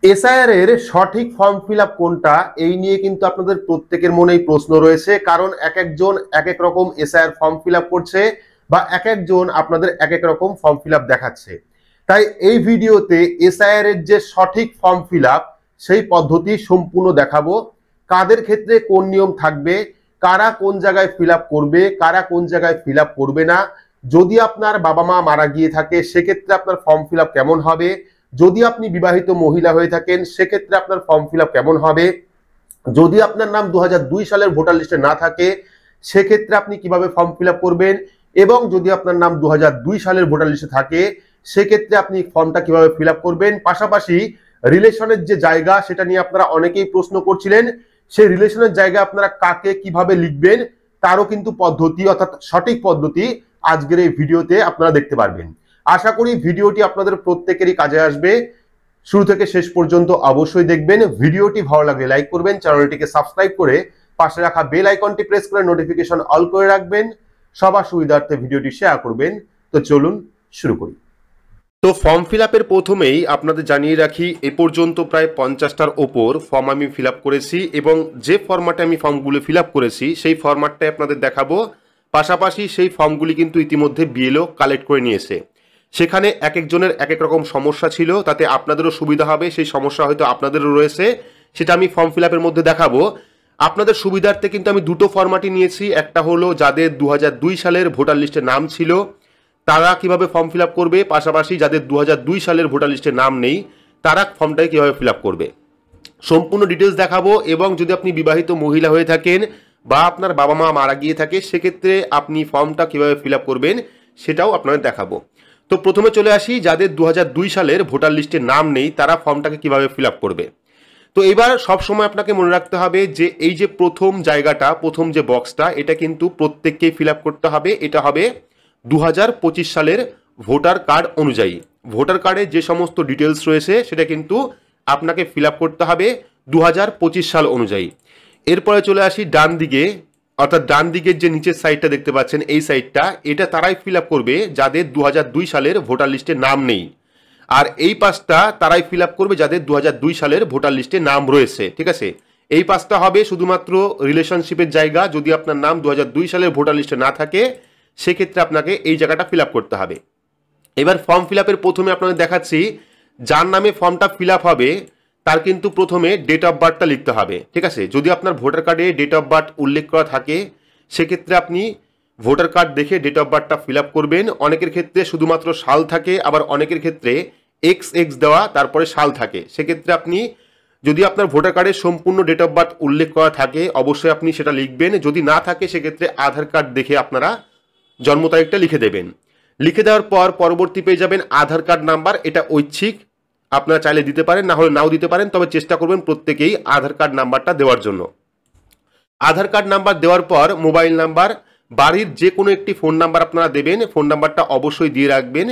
SIR এর সঠিক form fill up কোনটা, এই নিয়ে কিন্তু আপনাদের প্রত্যেকের মনেই প্রশ্ন রয়েছে। কারণ এক একজন এক এক রকম এসআইআর ফর্ম ফিল আপ করছে বা এক একজন আপনাদের এক এক রকম ফর্ম ফিল আপ দেখাচ্ছে। তাই এই ভিডিওতে এসআইআর এর যে সঠিক ফর্ম ফিল আপ সেই পদ্ধতি সম্পূর্ণ দেখাবো। কাদের ক্ষেত্রে কোন নিয়ম থাকবে, কারা কোন জায়গায় ফিল আপ করবে, কারা কোন জায়গায় ফিল আপ করবে না, যদি আপনার বাবা মা মারা গিয়ে থাকে সেক্ষেত্রে আপনার ফর্ম ফিল আপ কেমন হবে, যদি আপনি বিবাহিত মহিলা হয়ে থাকেন সেক্ষেত্রে আপনার ফর্ম ফিল আপ কেমন হবে, যদি আপনার নাম 2002 সালের ভোটার লিস্টে না থাকে সেক্ষেত্রে আপনি কিভাবে ফর্ম ফিল আপ করবেন, এবং যদি আপনার নাম 2002 সালের ভোটার লিস্টে থাকে সেক্ষেত্রে আপনি ফর্মটা কিভাবে ফিল আপ করবেন। পাশাপাশি রিলেশনের যে জায়গা সেটা নিয়ে আপনারা অনেকেই প্রশ্ন করছিলেন, সেই রিলেশনের জায়গা আপনারা কাকে কিভাবে লিখবেন তারও কিন্তু পদ্ধতি অর্থাৎ সঠিক পদ্ধতি আজকের এই ভিডিওতে আপনারা দেখতে পারবেন। আশা করি ভিডিওটি আপনাদের প্রত্যেকেরই কাজে আসবে। শুরু থেকে শেষ পর্যন্ত অবশ্যই দেখবেন। ভিডিওটি ভালো লাগলে লাইক করবেন, চ্যানেলটিকে সাবস্ক্রাইব করে পাশে রাখা বেল আইকনটি প্রেস করে নোটিফিকেশন অল করে রাখবেন, সবার সুবিধার্থে ভিডিওটি শেয়ার করবেন। তো চলুন শুরু করি। তো ফর্ম ফিল আপের প্রথমেই আপনাদের জানিয়ে রাখি, এ পর্যন্ত প্রায় 50টার ওপর ফর্ম আমি ফিল আপ করেছি এবং যে ফরম্যাটে আমি ফর্মগুলো ফিল আপ করেছি সেই ফরম্যাটটাই আপনাদের দেখাবো। পাশাপাশি সেই ফর্মগুলি কিন্তু ইতিমধ্যে বিএলও কালেক্ট করে নিয়েছে। সেখানে এক একজনের এক এক রকম সমস্যা ছিল, তাতে আপনাদেরও সুবিধা হবে। সেই সমস্যা হয়তো আপনাদেরও রয়েছে, সেটা আমি ফর্ম ফিল আপের মধ্যে দেখাবো। আপনাদের সুবিধার্থে কিন্তু আমি দুটো ফরম্যাটই নিয়েছি। একটা হলো যাদের 2002 সালের ভোটার লিস্টে নাম ছিল তারা কিভাবে ফর্ম ফিল আপ করবে, পাশাপাশি যাদের 2002 সালের ভোটার লিস্টে নাম নেই তারা ফর্মটাকে কিভাবে ফিল আপ করবে, সম্পূর্ণ ডিটেলস দেখাবো। এবং যদি আপনি বিবাহিত মহিলা হয়ে থাকেন বা আপনার বাবা মা মারা গিয়ে থাকে সেক্ষেত্রে আপনি ফর্মটা কিভাবে ফিল আপ করবেন সেটাও আপনাদের দেখাবো। তো প্রথমে চলে আসি, যাদের 2002 সালের ভোটার লিস্টে নাম নেই তারা ফর্মটাকে কিভাবে ফিল আপ করবে। তো এবার সবসময় আপনাকে মনে রাখতে হবে যে এই যে প্রথম জায়গাটা, প্রথম যে বক্সটা, এটা কিন্তু প্রত্যেককেই ফিল আপ করতে হবে। এটা হবে 2025 সালের ভোটার কার্ড অনুযায়ী। ভোটার কার্ডে যে সমস্ত ডিটেলস রয়েছে সেটা কিন্তু আপনাকে ফিল আপ করতে হবে 2025 সাল অনুযায়ী। এরপরে চলে আসি ডান দিকে, অর্থাৎ ডান দিকের যে নিচের সাইডটা দেখতে পাচ্ছেন এই সাইডটা, এটা তারাই ফিল আপ করবে যাদের 2002 সালের ভোটার লিস্টে নাম নেই। আর এই পাশটা তারাই ফিল আপ করবে যাদের 2002 সালের ভোটার লিস্টে নাম রয়েছে। ঠিক আছে, এই পাশটা হবে শুধুমাত্র রিলেশনশিপের জায়গা। যদি আপনার নাম 2002 সালের ভোটার লিস্টে না থাকে সেক্ষেত্রে আপনাকে এই জায়গাটা ফিল আপ করতে হবে। এবার ফর্ম ফিল আপের প্রথমে আপনাদের দেখাচ্ছি, যার নামে ফর্মটা ফিল আপ হবে তার কিন্তু প্রথমে ডেট অফ বার্থটা লিখতে হবে। ঠিক আছে, যদি আপনার ভোটার কার্ডে ডেট অফ বার্থ উল্লেখ করা থাকে সেক্ষেত্রে আপনি ভোটার কার্ড দেখে ডেট অফ বার্থটা ফিল আপ করবেন। অনেকের ক্ষেত্রে শুধুমাত্র সাল থাকে, আবার অনেকের ক্ষেত্রে XX দেওয়া তারপরে সাল থাকে। সেক্ষেত্রে আপনি যদি আপনার ভোটার কার্ডে সম্পূর্ণ ডেট অফ বার্থ উল্লেখ করা থাকে অবশ্যই আপনি সেটা লিখবেন। যদি না থাকে সেক্ষেত্রে আধার কার্ড দেখে আপনারা জন্ম তারিখটা লিখে দেবেন। লিখে দেওয়ার পর পরবর্তী পেয়ে যাবেন আধার কার্ড নাম্বার। এটা ঐচ্ছিক, আপনারা চাইলে দিতে পারেন, না হলে নাও দিতে পারেন, তবে চেষ্টা করবেন প্রত্যেকেই আধার কার্ড নাম্বারটা দেওয়ার জন্য। আধার কার্ড নাম্বার দেওয়ার পর মোবাইল নাম্বার, বাড়ির যে কোনো একটি ফোন নাম্বার আপনারা দেবেন, ফোন নাম্বারটা অবশ্যই দিয়ে রাখবেন।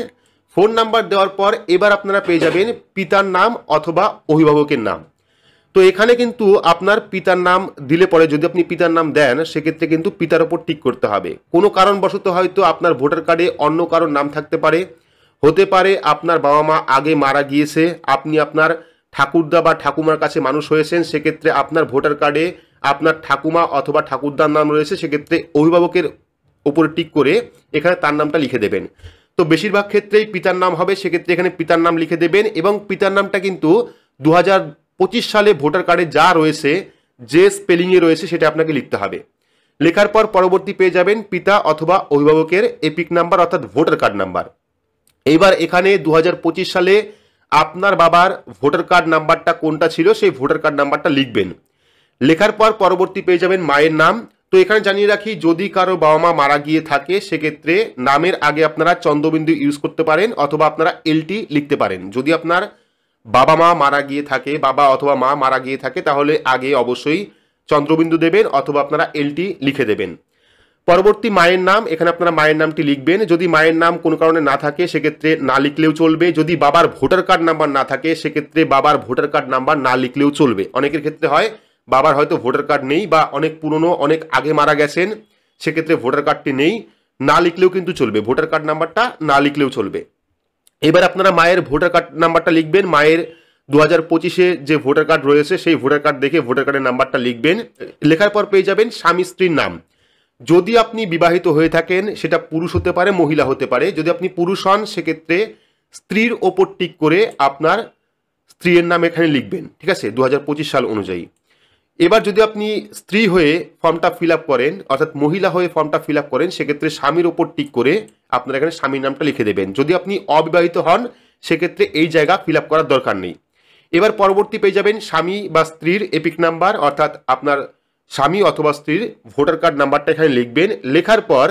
ফোন নাম্বার দেওয়ার পর এবার আপনারা পেয়ে যাবেন পিতার নাম অথবা অভিভাবকের নাম। তো এখানে কিন্তু আপনার পিতার নাম দিলে পরে, যদি আপনি পিতার নাম দেন সেক্ষেত্রে কিন্তু পিতার ওপর টিক করতে হবে। কোনো কারণবশত হয়তো আপনার ভোটার কার্ডে অন্য কারোর নাম থাকতে পারে, হতে পারে আপনার বাবা মা আগে মারা গিয়েছে, আপনি আপনার ঠাকুরদা বা ঠাকুমার কাছে মানুষ হয়েছেন, সেক্ষেত্রে আপনার ভোটার কার্ডে আপনার ঠাকুমা অথবা ঠাকুরদার নাম রয়েছে, সেক্ষেত্রে অভিভাবকের ওপরে টিক করে এখানে তার নামটা লিখে দেবেন। তো বেশিরভাগ ক্ষেত্রেই পিতার নাম হবে, সেক্ষেত্রে এখানে পিতার নাম লিখে দেবেন। এবং পিতার নামটা কিন্তু 2025 সালে ভোটার কার্ডে যা রয়েছে, যে স্পেলিংয়ে রয়েছে সেটা আপনাকে লিখতে হবে। লেখার পর পরবর্তী পেয়ে যাবেন পিতা অথবা অভিভাবকের এপিক নাম্বার অর্থাৎ ভোটার কার্ড নাম্বার। এইবার এখানে 2025 সালে আপনার বাবার ভোটার কার্ড নাম্বারটা কোনটা ছিল সেই ভোটার কার্ড নাম্বারটা লিখবেন। লেখার পর পরবর্তী পেয়ে যাবেন মায়ের নাম। তো এখানে জানিয়ে রাখি, যদি কারো বাবা মা মারা গিয়ে থাকে সেক্ষেত্রে নামের আগে আপনারা চন্দ্রবিন্দু ইউজ করতে পারেন অথবা আপনারা LT লিখতে পারেন। যদি আপনার বাবা মা মারা গিয়ে থাকে, বাবা অথবা মা মারা গিয়ে থাকে, তাহলে আগে অবশ্যই চন্দ্রবিন্দু দেবেন অথবা আপনারা LT লিখে দেবেন। পরবর্তী মায়ের নাম, এখানে আপনারা মায়ের নামটি লিখবেন। যদি মায়ের নাম কোনো কারণে না থাকে সেক্ষেত্রে না লিখলেও চলবে। যদি বাবার ভোটার কার্ড নাম্বার না থাকে সেক্ষেত্রে বাবার ভোটার কার্ড নাম্বার না লিখলেও চলবে। অনেকের ক্ষেত্রে হয় বাবার হয়তো ভোটার কার্ড নেই বা অনেক পুরনো, অনেক আগে মারা গেছেন, সেক্ষেত্রে ভোটার কার্ডটি নেই, না লিখলেও কিন্তু চলবে, ভোটার কার্ড নাম্বারটা না লিখলেও চলবে। এবার আপনারা মায়ের ভোটার কার্ড নাম্বারটা লিখবেন। মায়ের 2025-এ যে ভোটার কার্ড রয়েছে সেই ভোটার কার্ড দেখে ভোটার কার্ডের নাম্বারটা লিখবেন। লেখার পর পেয়ে যাবেন স্বামী স্ত্রীর নাম। যদি আপনি বিবাহিত হয়ে থাকেন সেটা পুরুষ হতে পারে, মহিলা হতে পারে। যদি আপনি পুরুষ হন সেক্ষেত্রে স্ত্রীর ওপর টিক করে আপনার স্ত্রীর নাম এখানে লিখবেন, ঠিক আছে, 2025 সাল অনুযায়ী। এবার যদি আপনি স্ত্রী হয়ে ফর্মটা ফিল আপ করেন, অর্থাৎ মহিলা হয়ে ফর্মটা ফিল আপ করেন, সেক্ষেত্রে স্বামীর ওপর টিক করে আপনার এখানে স্বামীর নামটা লিখে দেবেন। যদি আপনি অবিবাহিত হন সেক্ষেত্রে এই জায়গা ফিল আপ করার দরকার নেই। এবার পরবর্তী পেয়ে যাবেন স্বামী বা স্ত্রীর এপিক নাম্বার, অর্থাৎ আপনার স্বামী অথবা স্ত্রীর ভোটার কার্ড নাম্বারটা এখানে লিখবেন। লেখার পর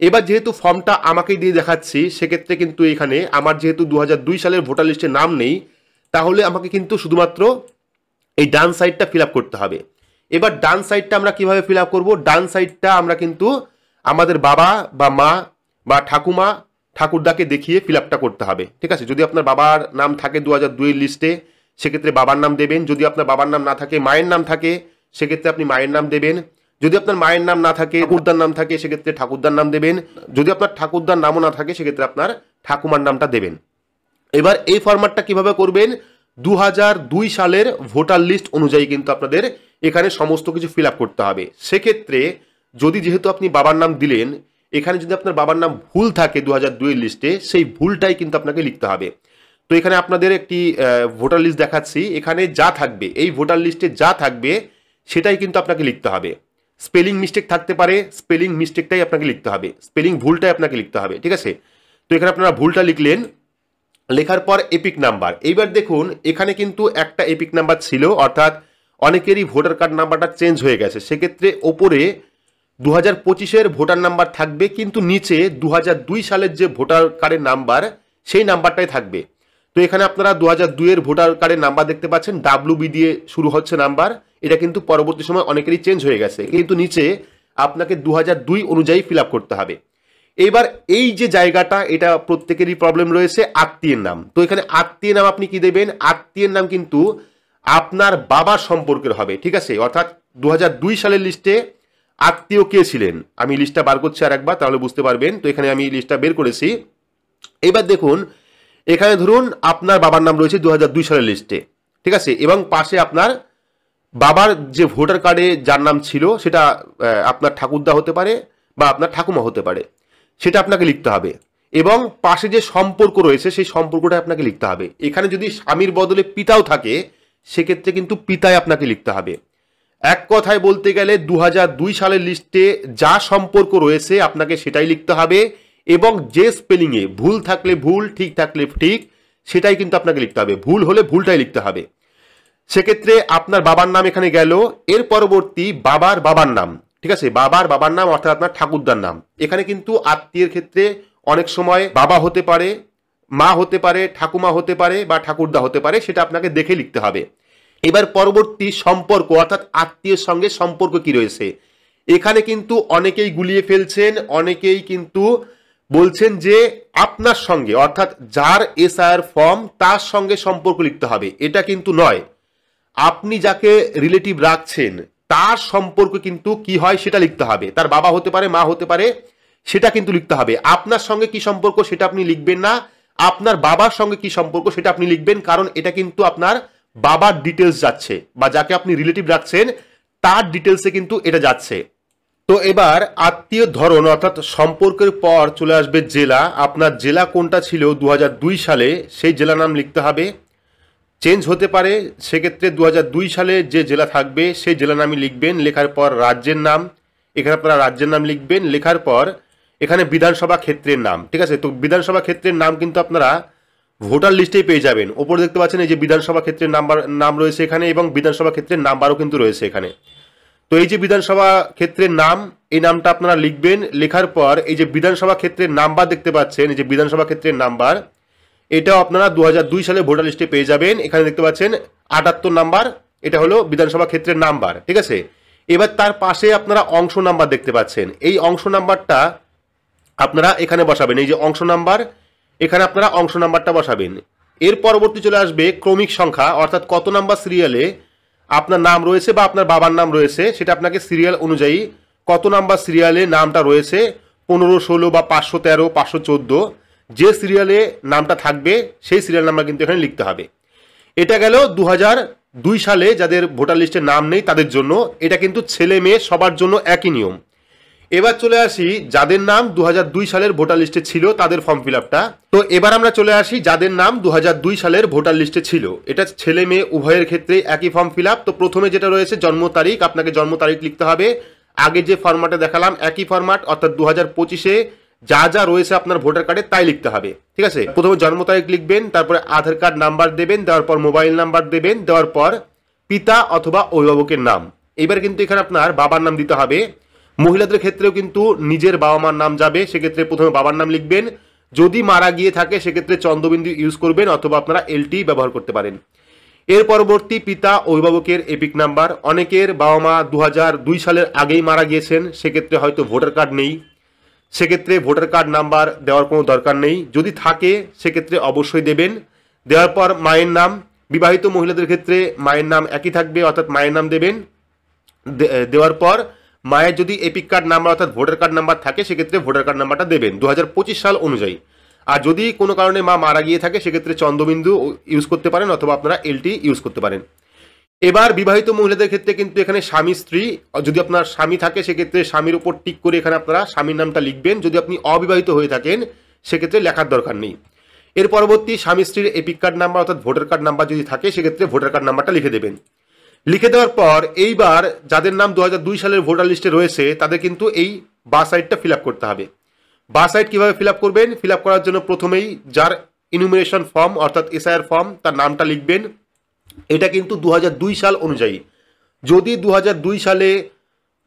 এবার যেহেতু ফর্মটা আমাকেই দিয়ে দেখাচ্ছি, সেক্ষেত্রে কিন্তু এখানে আমার যেহেতু 2002 সালের ভোটার লিস্টে নাম নেই, তাহলে আমাকে কিন্তু শুধুমাত্র এই ডান সাইডটা ফিল আপ করতে হবে। এবার ডান সাইডটা আমরা কিভাবে ফিল আপ করবো? ডান সাইডটা আমরা কিন্তু আমাদের বাবা বা মা বা ঠাকুমা ঠাকুরদাকে দেখিয়ে ফিল আপটা করতে হবে, ঠিক আছে। যদি আপনার বাবার নাম থাকে 2002 লিস্টে, সেক্ষেত্রে বাবার নাম দেবেন। যদি আপনার বাবার নাম না থাকে, মায়ের নাম থাকে, সেক্ষেত্রে আপনি মায়ের নাম দেবেন। যদি আপনার মায়ের নাম না থাকে, ঠাকুরদার নাম থাকে, সেক্ষেত্রে ঠাকুরদার নাম দেবেন। যদি আপনার ঠাকুরদার নামও না থাকে, সেক্ষেত্রে আপনার ঠাকুমার নামটা দেবেন। এবার এই ফরম্যাটটা কিভাবে করবেন? 2002 সালের ভোটার লিস্ট অনুযায়ী কিন্তু আপনাদের এখানে সমস্ত কিছু ফিল আপ করতে হবে। সেক্ষেত্রে যদি যেহেতু আপনি বাবার নাম দিলেন, এখানে যদি আপনার বাবার নাম ভুল থাকে 2002 লিস্টে, সেই ভুলটাই কিন্তু আপনাকে লিখতে হবে। তো এখানে আপনাদের একটি ভোটার লিস্ট দেখাচ্ছি। এখানে যা থাকবে, এই ভোটার লিস্টে যা থাকবে সেটাই কিন্তু আপনাকে লিখতে হবে। স্পেলিং মিস্টেক থাকতে পারে, স্পেলিং মিস্টেকটাই আপনাকে লিখতে হবে, স্পেলিং ভুলটাই আপনাকে লিখতে হবে, ঠিক আছে। তো এখানে আপনারা ভুলটা লিখলেন। লেখার পর এপিক নাম্বার। এইবার দেখুন এখানে কিন্তু একটা এপিক নাম্বার ছিল, অর্থাৎ অনেকেরই ভোটার কার্ড নাম্বারটা চেঞ্জ হয়ে গেছে। সেক্ষেত্রে ওপরে 2025-এর ভোটার নাম্বার থাকবে, কিন্তু নিচে 2002 সালের যে ভোটার কার্ডের নাম্বার সেই নাম্বারটাই থাকবে। তো এখানে আপনারা 2002-এর ভোটার কার্ডের নাম্বার দেখতে পাচ্ছেন, WB দিয়ে শুরু হচ্ছে নাম্বার। এটা কিন্তু পরবর্তী সময় অনেকেরই চেঞ্জ হয়ে গেছে, কিন্তু নিচে আপনাকে 2002 অনুযায়ী ফিল আপ করতে হবে। এবার এই যে জায়গাটা, এটা প্রত্যেকেরই প্রবলেম রয়েছে, আত্মীয়ের নাম। তো এখানে আত্মীয়ের নাম আপনি কি দেবেন? আত্মীয়ের নাম কিন্তু আপনার বাবার সম্পর্কের হবে, ঠিক আছে। অর্থাৎ 2002 সালের লিস্টে আত্মীয় কে ছিলেন, আমি লিস্টটা বার করছি আর একবার, তাহলে বুঝতে পারবেন। তো এখানে আমি লিস্টটা বের করেছি। এবার দেখুন এখানে ধরুন আপনার বাবার নাম রয়েছে 2002 সালের লিস্টে, ঠিক আছে, এবং পাশে আপনার বাবার যে ভোটার কার্ডে যার নাম ছিল সেটা আপনার ঠাকুরদা হতে পারে বা আপনার ঠাকুমা হতে পারে, সেটা আপনাকে লিখতে হবে। এবং পাশে যে সম্পর্ক রয়েছে সেই সম্পর্কটা আপনাকে লিখতে হবে। এখানে যদি স্বামীর বদলে পিতাও থাকে, সেক্ষেত্রে কিন্তু পিতাই আপনাকে লিখতে হবে। এক কথায় বলতে গেলে 2002 সালের লিস্টে যা সম্পর্ক রয়েছে আপনাকে সেটাই লিখতে হবে, এবং যে স্পেলিংয়ে ভুল থাকলে ভুল, ঠিক থাকলে ঠিক, সেটাই কিন্তু আপনাকে লিখতে হবে। ভুল হলে ভুলটাই লিখতে হবে। সেক্ষেত্রে আপনার বাবার নাম এখানে গেল। এর পরবর্তী বাবার নাম, ঠিক আছে, বাবার নাম অর্থাৎ আপনার ঠাকুরদার নাম। এখানে কিন্তু আত্মীয়ের ক্ষেত্রে অনেক সময় বাবা হতে পারে, মা হতে পারে, ঠাকুমা হতে পারে বা ঠাকুরদা হতে পারে, সেটা আপনাকে দেখে লিখতে হবে। এবার পরবর্তী সম্পর্ক, অর্থাৎ আত্মীয়ের সঙ্গে সম্পর্ক কি রয়েছে, এখানে কিন্তু অনেকেই গুলিয়ে ফেলছেন। অনেকেই কিন্তু বলছেন যে আপনার সঙ্গে, অর্থাৎ যার এসআইআর ফর্ম তার সঙ্গে সম্পর্ক লিখতে হবে। এটা কিন্তু নয়। আপনি যাকে রিলেটিভ রাখছেন তার সম্পর্ক কিন্তু কি হয় সেটা লিখতে হবে। তার বাবা হতে পারে, মা হতে পারে, সেটা কিন্তু লিখতে হবে। আপনার সঙ্গে কি সম্পর্ক সেটা আপনি লিখবেন না, আপনার বাবার সঙ্গে কি সম্পর্ক সেটা আপনি লিখবেন, কারণ এটা কিন্তু আপনার বাবার ডিটেলস যাচ্ছে, বা যাকে আপনি রিলেটিভ রাখছেন তার ডিটেলসে কিন্তু এটা যাচ্ছে। তো এবার আত্মীয় ধরন অর্থাৎ সম্পর্কের পর চলে আসবে জেলা। আপনার জেলা কোনটা ছিল 2002 সালে, সেই জেলা নাম লিখতে হবে। চেঞ্জ হতে পারে, সেক্ষেত্রে 2002 সালে যে জেলা থাকবে সেই জেলা নামই লিখবেন। লেখার পর রাজ্যের নাম, এখানে আপনারা রাজ্যের নাম লিখবেন। লেখার পর এখানে বিধানসভা ক্ষেত্রের নাম, ঠিক আছে। তো বিধানসভা ক্ষেত্রের নাম কিন্তু আপনারা ভোটার লিস্টেই পেয়ে যাবেন। ওপরে দেখতে পাচ্ছেন এই যে বিধানসভা ক্ষেত্রের নাম রয়েছে এখানে, এবং বিধানসভা ক্ষেত্রের নাম্বারও কিন্তু রয়েছে এখানে। তো এই যে বিধানসভা ক্ষেত্রের নাম, এই নামটা আপনারা লিখবেন। লেখার পর এই যে বিধানসভা ক্ষেত্রের নাম্বার দেখতে পাচ্ছেন, এই যে বিধানসভা ক্ষেত্রের নাম্বার, এটাও আপনারা 2002 সালে ভোটার লিস্টে পেয়ে যাবেন। এখানে দেখতে পাচ্ছেন 78 নাম্বার, এটা হলো বিধানসভা ক্ষেত্রের নাম্বার, ঠিক আছে। এবার তার পাশে আপনারা অংশ নাম্বার দেখতে পাচ্ছেন। এই অংশ নাম্বারটা আপনারা এখানে বসাবেন। এই যে অংশ নাম্বার, এখানে আপনারা অংশ নাম্বারটা বসাবেন। এর পরবর্তী চলে আসবে ক্রমিক সংখ্যা, অর্থাৎ কত নাম্বার সিরিয়ালে আপনার নাম রয়েছে বা আপনার বাবার নাম রয়েছে, সেটা আপনাকে সিরিয়াল অনুযায়ী কত নাম্বার সিরিয়ালে নামটা রয়েছে, 15, 16 বা 513, 514, যে সিরিয়ালে নামটা থাকবে সেই সিরিয়াল নাম্বার কিন্তু এখানে লিখতে হবে। এটা গেল 2002 সালে যাদের ভোটার লিস্টে নাম নেই তাদের জন্য। এটা কিন্তু ছেলে মেয়ে সবার জন্য একই নিয়ম। এবার চলে আসি যাদের নাম 2002 সালের ভোটার লিস্টে ছিল তাদের ফর্ম ফিল আপটা। তো এবার আমরা চলে আসি যাদের নাম 2002 সালের ভোটার লিস্টে ছিল। এটা ছেলে মেয়ে উভয়ের ক্ষেত্রে একই ফর্ম ফিল আপ। তো প্রথমে যেটা রয়েছে জন্ম তারিখ, আপনাকে জন্ম তারিখ লিখতে হবে। আগে যে ফরম্যাটে দেখালাম একই ফরম্যাট, অর্থাৎ 2025-এ যা যা রয়েছে আপনার ভোটার কার্ডে তাই লিখতে হবে, ঠিক আছে। প্রথমে জন্ম তারিখ লিখবেন, তারপরে আধার কার্ড নাম্বার দেবেন, দেওয়ার পর মোবাইল নাম্বার দেবেন, দেওয়ার পর পিতা অথবা অভিভাবকের নাম। এবার কিন্তু এখানে আপনার বাবার নাম দিতে হবে। মহিলাদের ক্ষেত্রেও কিন্তু নিজের বাবা মার নাম যাবে, সেক্ষেত্রে প্রথমে বাবার নাম লিখবেন। যদি মারা গিয়ে থাকে সেক্ষেত্রে চন্দ্রবিন্দু ইউজ করবেন, অথবা আপনারা এলটি ব্যবহার করতে পারেন। এর পরবর্তী পিতা অভিভাবকের এপিক নাম্বার। অনেকের বাবা মা 2002 সালের আগেই মারা গিয়েছেন, সেক্ষেত্রে হয়তো ভোটার কার্ড নেই, সেক্ষেত্রে ভোটার কার্ড নাম্বার দেওয়ার কোনো দরকার নেই। যদি থাকে সেক্ষেত্রে অবশ্যই দেবেন। দেওয়ার পর মায়ের নাম। বিবাহিত মহিলাদের ক্ষেত্রে মায়ের নাম একই থাকবে, অর্থাৎ মায়ের নাম দেবেন। দেওয়ার পর মায়ের যদি এপিক কার্ড নাম্বার অর্থাৎ ভোটার কার্ড নাম্বার থাকে সেক্ষেত্রে ভোটার কার্ড নাম্বারটা দেবেন 2025 সাল অনুযায়ী। আর যদি কোনো কারণে মা মারা গিয়ে থাকে সেক্ষেত্রে চন্দ্রবিন্দু ইউজ করতে পারেন, অথবা আপনারা এলটি ইউজ করতে পারেন। এবার বিবাহিত মহিলাদের ক্ষেত্রে কিন্তু এখানে স্বামী স্ত্রী, যদি আপনার স্বামী থাকে সেক্ষেত্রে স্বামীর উপর টিক করে এখানে আপনারা স্বামীর নামটা লিখবেন। যদি আপনি অবিবাহিত হয়ে থাকেন সেক্ষেত্রে লেখার দরকার নেই। এর পরবর্তী স্বামী স্ত্রীর এপিক কার্ড নাম্বার অর্থাৎ ভোটার কার্ড নাম্বার যদি থাকে সেক্ষেত্রে ভোটার কার্ড নাম্বারটা লিখে দেবেন। লিখে দেওয়ার পর এইবার যাদের নাম 2002 সালের ভোটার লিস্টে রয়েছে তাদের কিন্তু এই বা সাইডটা ফিল আপ করতে হবে। বা সাইড কিভাবে ফিল আপ করবেন? ফিল আপ করার জন্য প্রথমেই যার ইনুমিনেশন ফর্ম অর্থাৎ এসআইআর ফর্ম তার নামটা লিখবেন। এটা কিন্তু 2002 সাল অনুযায়ী। যদি 2002 সালে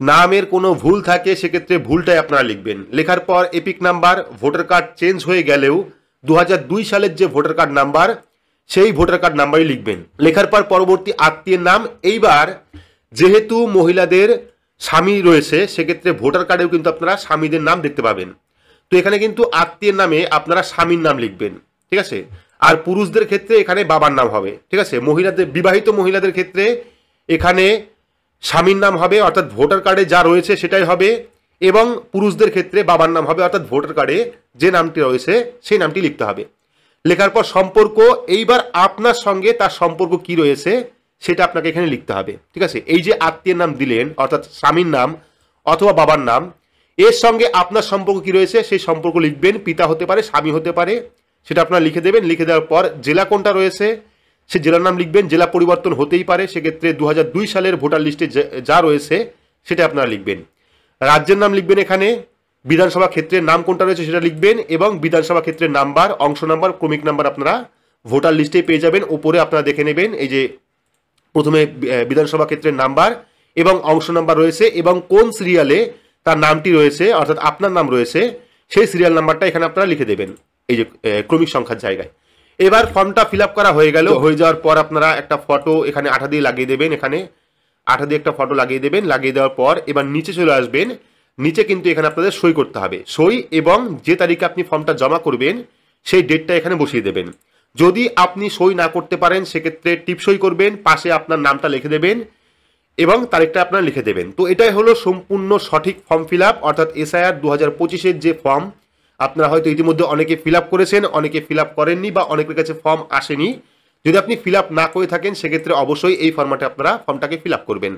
নামের কোনো ভুল থাকে সেক্ষেত্রে ভুলটাই আপনারা লিখবেন। লেখার পর epic number. Voter card change হয়ে গেলেও 2002 সালের যে ভোটার কার্ড নাম্বার সেই ভোটার কার্ড নাম্বারই লিখবেন। লেখার পর পরবর্তী আত্মীয়ের নাম। এইবার যেহেতু মহিলাদের স্বামী রয়েছে সেক্ষেত্রে ভোটার কার্ডেও কিন্তু আপনারা স্বামীদের নাম দেখতে পাবেন। তো এখানে কিন্তু আত্মীয়ের নামে আপনারা স্বামীর নাম লিখবেন, ঠিক আছে। আর পুরুষদের ক্ষেত্রে এখানে বাবার নাম হবে, ঠিক আছে। মহিলাদের, বিবাহিত মহিলাদের ক্ষেত্রে এখানে স্বামীর নাম হবে, অর্থাৎ ভোটার কার্ডে যা রয়েছে সেটাই হবে। এবং পুরুষদের ক্ষেত্রে বাবার নাম হবে, অর্থাৎ ভোটার কার্ডে যে নামটি রয়েছে সেই নামটি লিখতে হবে। লেখার পর সম্পর্ক। এইবার আপনার সঙ্গে তার সম্পর্ক কি রয়েছে সেটা আপনাকে এখানে লিখতে হবে, ঠিক আছে। এই যে আত্মীয়ের নাম দিলেন অর্থাৎ স্বামীর নাম অথবা বাবার নাম, এর সঙ্গে আপনার সম্পর্ক কি রয়েছে সেই সম্পর্ক লিখবেন। পিতা হতে পারে, স্বামী হতে পারে, সেটা আপনারা লিখে দেবেন। লিখে দেওয়ার পর জেলা কোনটা রয়েছে সে জেলার নাম লিখবেন। জেলা পরিবর্তন হতেই পারে, সেক্ষেত্রে 2002 সালের ভোটার লিস্টে যা রয়েছে সেটা আপনারা লিখবেন। রাজ্যের নাম লিখবেন এখানে। বিধানসভা ক্ষেত্রের নাম কোনটা রয়েছে সেটা লিখবেন, এবং বিধানসভা ক্ষেত্রের নাম্বার, অংশ নাম্বার, ক্রমিক নাম্বার আপনারা ভোটার লিস্টে পেয়ে যাবেন। উপরে আপনারা দেখে নেবেন এই যে প্রথমে বিধানসভা ক্ষেত্রের নাম্বার এবং অংশ নাম্বার রয়েছে, এবং কোন সিরিয়ালে তার নামটি রয়েছে অর্থাৎ আপনার নাম রয়েছে সেই সিরিয়াল নাম্বারটা এখানে আপনারা লিখে দেবেন এই যে ক্রমিক সংখ্যার জায়গায়। এবার ফর্মটা ফিল আপ করা হয়ে গেল। হয়ে যাওয়ার পর আপনারা একটা ফটো এখানে আঠা দিয়ে লাগিয়ে দেবেন। এখানে আঠা দিয়ে একটা ফটো লাগিয়ে দেবেন। লাগিয়ে দেওয়ার পর এবার নিচে চলে আসবেন। নিচে কিন্তু এখানে আপনাদের সই করতে হবে। সই এবং যে তারিখে আপনি ফর্মটা জমা করবেন সেই ডেটটা এখানে বসিয়ে দেবেন। যদি আপনি সই না করতে পারেন সেক্ষেত্রে টিপসই করবেন, পাশে আপনার নামটা লিখে দেবেন এবং তারিখটা আপনারা লিখে দেবেন। তো এটাই হলো সম্পূর্ণ সঠিক ফর্ম ফিল আপ, অর্থাৎ এসআইআর 2025-এর যে ফর্ম আপনারা হয়তো ইতিমধ্যে অনেকে ফিল আপ করেছেন, অনেকে ফিল আপ করেননি, বা অনেকের কাছে ফর্ম আসেনি। যদি আপনি ফিল আপ না করে থাকেন সেক্ষেত্রে অবশ্যই এই ফর্ম্যাটে আপনারা ফর্মটাকে ফিল আপ করবেন।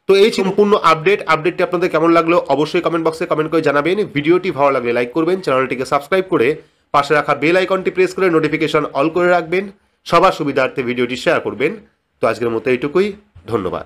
তো এই সম্পূর্ণ আপডেটটি আপনাদের কেমন লাগলো অবশ্যই কমেন্ট বক্সে কমেন্ট করে জানাবেন। ভিডিওটি ভালো লাগলে লাইক করবেন, চ্যানেলটিকে সাবস্ক্রাইব করে পাশে রাখা বেল আইকনটি প্রেস করে নোটিফিকেশন অল করে রাখবেন। সবার সুবিধার্থে ভিডিওটি শেয়ার করবেন। তো আজকের মতো এইটুকুই, ধন্যবাদ।